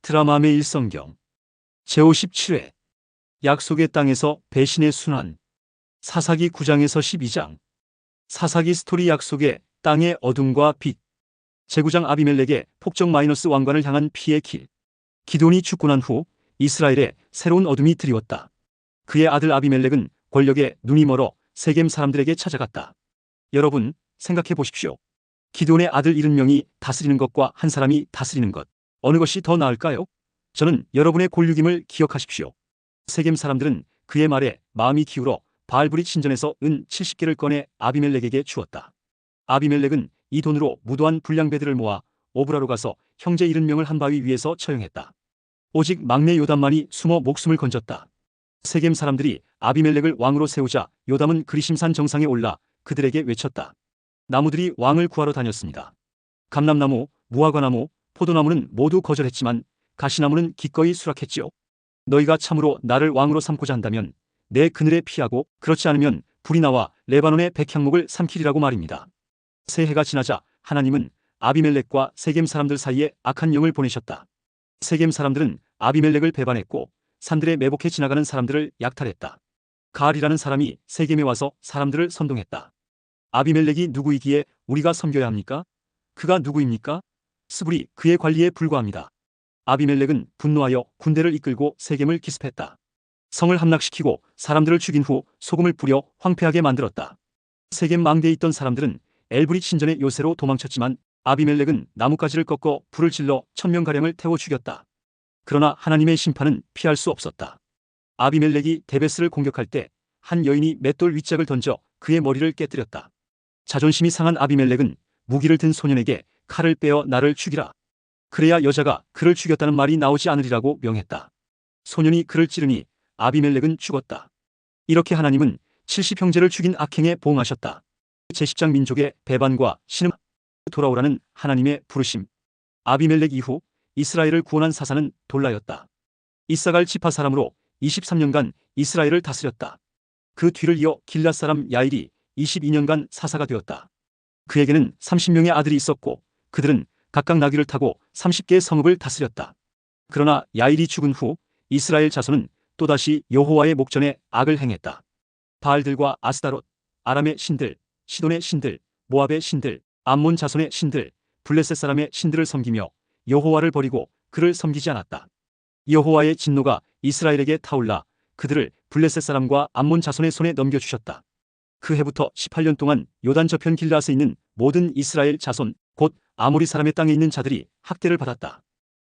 드라마 매일 성경 제57회 약속의 땅에서 배신의 순환 사사기 9장에서 12장 사사기 스토리 약속의 땅의 어둠과 빛 제구장 아비멜렉의 폭정 왕관을 향한 피의 길 기드온이 죽고 난 후 이스라엘에 새로운 어둠이 드리웠다. 그의 아들 아비멜렉은 권력에 눈이 멀어 세겜 사람들에게 찾아갔다. 여러분 생각해 보십시오. 기드온의 아들 70명이 다스리는 것과 한 사람이 다스리는 것 어느 것이 더 나을까요? 저는 여러분의 곤륙임을 기억하십시오. 세겜 사람들은 그의 말에 마음이 기울어 바알브릿 신전에서 은 70개를 꺼내 아비멜렉에게 주었다. 아비멜렉은 이 돈으로 무도한 불량배들을 모아 오브라로 가서 형제 70명을 한 바위 위에서 처형했다. 오직 막내 요담만이 숨어 목숨을 건졌다. 세겜 사람들이 아비멜렉을 왕으로 세우자 요담은 그리심산 정상에 올라 그들에게 외쳤다. 나무들이 왕을 구하러 다녔습니다. 감람나무, 무화과나무, 포도나무는 모두 거절했지만 가시나무는 기꺼이 수락했지요. 너희가 참으로 나를 왕으로 삼고자 한다면 내 그늘에 피하고 그렇지 않으면 불이 나와 레바논의 백향목을 삼키리라고 말입니다. 새해가 지나자 하나님은 아비멜렉과 세겜 사람들 사이에 악한 영을 보내셨다. 세겜 사람들은 아비멜렉을 배반했고 산들에 매복해 지나가는 사람들을 약탈했다. 가알이라는 사람이 세겜에 와서 사람들을 선동했다. 아비멜렉이 누구이기에 우리가 섬겨야 합니까? 그가 누구입니까? 스불이 그의 관리에 불과합니다. 아비멜렉은 분노하여 군대를 이끌고 세겜을 기습했다. 성을 함락시키고 사람들을 죽인 후 소금을 뿌려 황폐하게 만들었다. 세겜 망대에 있던 사람들은 엘브릿 신전의 요새로 도망쳤지만 아비멜렉은 나뭇가지를 꺾어 불을 질러 1000명가량을 태워 죽였다. 그러나 하나님의 심판은 피할 수 없었다. 아비멜렉이 데베스를 공격할 때 한 여인이 맷돌 윗짝을 던져 그의 머리를 깨뜨렸다. 자존심이 상한 아비멜렉은 무기를 든 소년에게 칼을 빼어 나를 죽이라. 그래야 여자가 그를 죽였다는 말이 나오지 않으리라고 명했다. 소년이 그를 찌르니 아비멜렉은 죽었다. 이렇게 하나님은 70형제를 죽인 악행에 보응하셨다. 제10장 민족의 배반과 신음 돌아오라는 하나님의 부르심. 아비멜렉 이후 이스라엘을 구원한 사사는 돌라였다. 이사갈 지파 사람으로 23년간 이스라엘을 다스렸다. 그 뒤를 이어 길앗 사람 야일이 22년간 사사가 되었다. 그에게는 30명의 아들이 있었고 그들은 각각 나귀를 타고 30개의 성읍을 다스렸다. 그러나 야일이 죽은 후 이스라엘 자손은 또다시 여호와의 목전에 악을 행했다. 바알들과 아스다롯, 아람의 신들, 시돈의 신들, 모압의 신들, 암몬 자손의 신들, 블레셋 사람의 신들을 섬기며 여호와를 버리고 그를 섬기지 않았다. 여호와의 진노가 이스라엘에게 타올라 그들을 블레셋 사람과 암몬 자손의 손에 넘겨주셨다. 그 해부터 18년 동안 요단 저편 길라앗에 있는 모든 이스라엘 자손 곧 아모리 사람의 땅에 있는 자들이 학대를 받았다.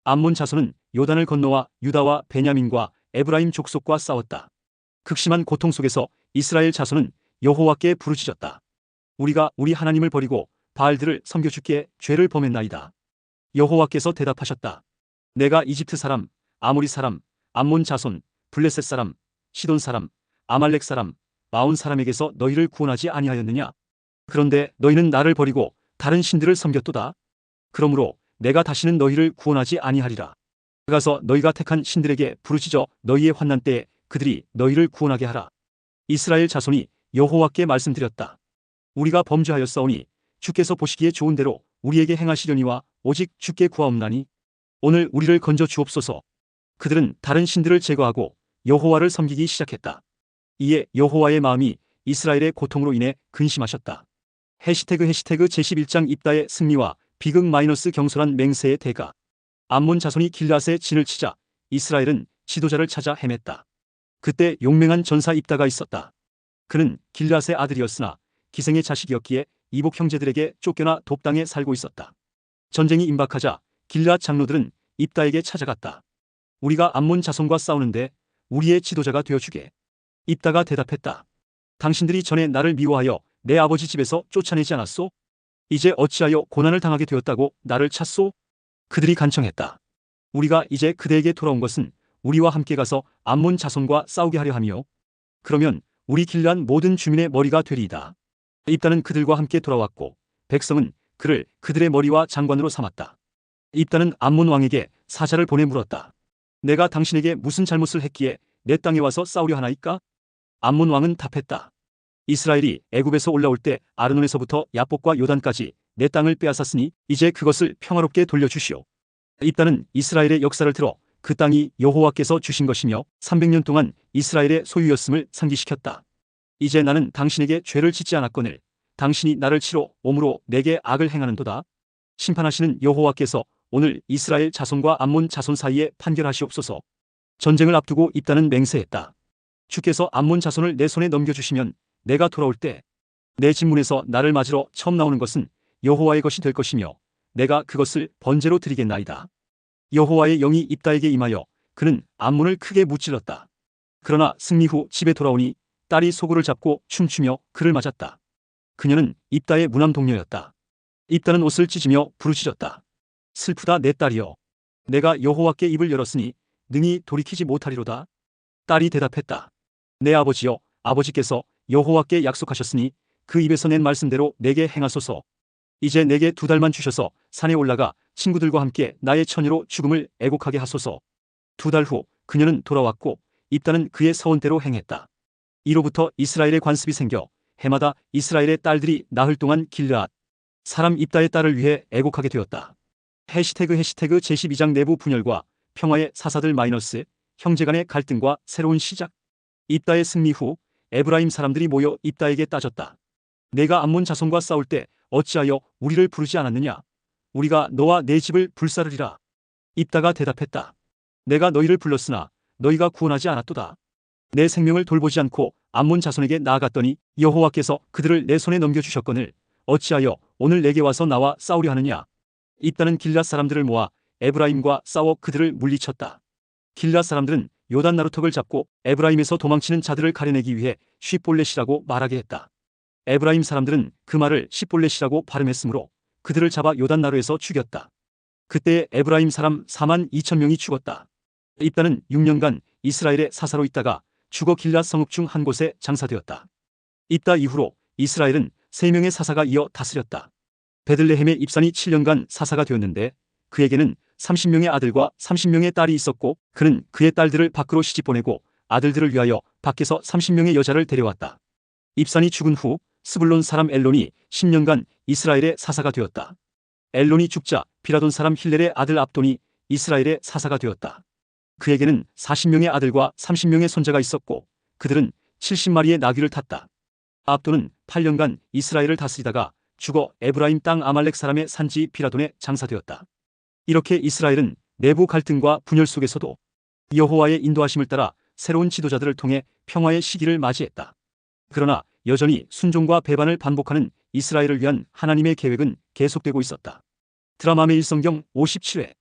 암몬 자손은 요단을 건너와 유다와 베냐민과 에브라임 족속과 싸웠다. 극심한 고통 속에서 이스라엘 자손은 여호와께 부르짖었다. 우리가 우리 하나님을 버리고 바알들을 섬겨주기에 죄를 범했나이다. 여호와께서 대답하셨다. 내가 이집트 사람, 아모리 사람, 암몬 자손, 블레셋 사람, 시돈 사람, 아말렉 사람, 마온 사람에게서 너희를 구원하지 아니하였느냐? 그런데 너희는 나를 버리고 다른 신들을 섬겼도다. 그러므로 내가 다시는 너희를 구원하지 아니하리라. 가서 너희가 택한 신들에게 부르짖어 너희의 환난 때에 그들이 너희를 구원하게 하라. 이스라엘 자손이 여호와께 말씀드렸다. 우리가 범죄하였사오니 주께서 보시기에 좋은 대로 우리에게 행하시려니와 오직 주께 구하옵나니 오늘 우리를 건져 주옵소서. 그들은 다른 신들을 제거하고 여호와를 섬기기 시작했다. 이에 여호와의 마음이 이스라엘의 고통으로 인해 근심하셨다. 해시태그 제11장 입다의 승리와 비극 마이너스 경솔한 맹세의 대가. 암몬 자손이 길라앗에 진을 치자 이스라엘은 지도자를 찾아 헤맸다. 그때 용맹한 전사 입다가 있었다. 그는 길라앗의 아들이었으나 기생의 자식이었기에 이복 형제들에게 쫓겨나 돕당에 살고 있었다. 전쟁이 임박하자 길라앗 장로들은 입다에게 찾아갔다. 우리가 암몬 자손과 싸우는데 우리의 지도자가 되어주게. 입다가 대답했다. 당신들이 전에 나를 미워하여 내 아버지 집에서 쫓아내지 않았소? 이제 어찌하여 고난을 당하게 되었다고 나를 찾소? 그들이 간청했다. 우리가 이제 그대에게 돌아온 것은 우리와 함께 가서 암몬 자손과 싸우게 하려 하며 그러면 우리 길앗 모든 주민의 머리가 되리이다. 입다는 그들과 함께 돌아왔고 백성은 그를 그들의 머리와 장관으로 삼았다. 입다는 암몬 왕에게 사자를 보내 물었다. 내가 당신에게 무슨 잘못을 했기에 내 땅에 와서 싸우려 하나이까? 암몬 왕은 답했다. 이스라엘이 애굽에서 올라올 때 아르논에서부터 야복과 요단까지 내 땅을 빼앗았으니 이제 그것을 평화롭게 돌려주시오. 입다는 이스라엘의 역사를 들어 그 땅이 여호와께서 주신 것이며 300년 동안 이스라엘의 소유였음을 상기시켰다. 이제 나는 당신에게 죄를 짓지 않았거늘 당신이 나를 치러 옴으로 내게 악을 행하는도다. 심판하시는 여호와께서 오늘 이스라엘 자손과 암몬 자손 사이에 판결하시옵소서. 전쟁을 앞두고 입다는 맹세했다. 주께서 암몬 자손을 내 손에 넘겨주시면 내가 돌아올 때 내 집문에서 나를 맞으러 처음 나오는 것은 여호와의 것이 될 것이며 내가 그것을 번제로 드리겠나이다. 여호와의 영이 입다에게 임하여 그는 암몬을 크게 무찔렀다. 그러나 승리 후 집에 돌아오니 딸이 소굴을 잡고 춤추며 그를 맞았다. 그녀는 입다의 무남 동료였다. 입다는 옷을 찢으며 부르짖었다. 슬프다 내 딸이여. 내가 여호와께 입을 열었으니 능히 돌이키지 못하리로다. 딸이 대답했다. 내 아버지여, 아버지께서 여호와께 약속하셨으니 그 입에서 낸 말씀대로 내게 행하소서. 이제 내게 2달만 주셔서 산에 올라가 친구들과 함께 나의 처녀로 죽음을 애곡하게 하소서. 2달 후 그녀는 돌아왔고 입다는 그의 서원대로 행했다. 이로부터 이스라엘의 관습이 생겨 해마다 이스라엘의 딸들이 나흘 동안 길르앗 사람 입다의 딸을 위해 애곡하게 되었다. 해시태그 제12장 내부 분열과 평화의 사사들 마이너스 형제간의 갈등과 새로운 시작. 입다의 승리 후 에브라임 사람들이 모여 입다에게 따졌다. 내가 암몬 자손과 싸울 때 어찌하여 우리를 부르지 않았느냐? 우리가 너와 내 집을 불사르리라. 입다가 대답했다. 내가 너희를 불렀으나 너희가 구원하지 않았도다. 내 생명을 돌보지 않고 암몬 자손에게 나아갔더니 여호와께서 그들을 내 손에 넘겨주셨거늘 어찌하여 오늘 내게 와서 나와 싸우려 하느냐? 입다는 길앗 사람들을 모아 에브라임과 싸워 그들을 물리쳤다. 길앗 사람들은 요단 나루턱을 잡고 에브라임에서 도망치는 자들을 가려내기 위해 쉿볼렛이라고 말하게 했다. 에브라임 사람들은 그 말을 쉿볼렛이라고 발음했으므로 그들을 잡아 요단 나루에서 죽였다. 그때 에브라임 사람 42,000명이 죽었다. 입다는 6년간 이스라엘의 사사로 있다가 죽어 길앗 성읍 중 한 곳에 장사되었다. 입다 이후로 이스라엘은 3명의 사사가 이어 다스렸다. 베들레헴의 입산이 7년간 사사가 되었는데 그에게는 30명의 아들과 30명의 딸이 있었고 그는 그의 딸들을 밖으로 시집보내고 아들들을 위하여 밖에서 30명의 여자를 데려왔다. 입산이 죽은 후 스불론 사람 엘론이 10년간 이스라엘의 사사가 되었다. 엘론이 죽자 비라돈 사람 힐렐의 아들 압돈이 이스라엘의 사사가 되었다. 그에게는 40명의 아들과 30명의 손자가 있었고 그들은 70마리의 나귀를 탔다. 압돈은 8년간 이스라엘을 다스리다가 죽어 에브라임 땅 아말렉 사람의 산지 비라돈에 장사되었다. 이렇게 이스라엘은 내부 갈등과 분열 속에서도 여호와의 인도하심을 따라 새로운 지도자들을 통해 평화의 시기를 맞이했다. 그러나 여전히 순종과 배반을 반복하는 이스라엘을 위한 하나님의 계획은 계속되고 있었다. 드라마 매일 성경 57회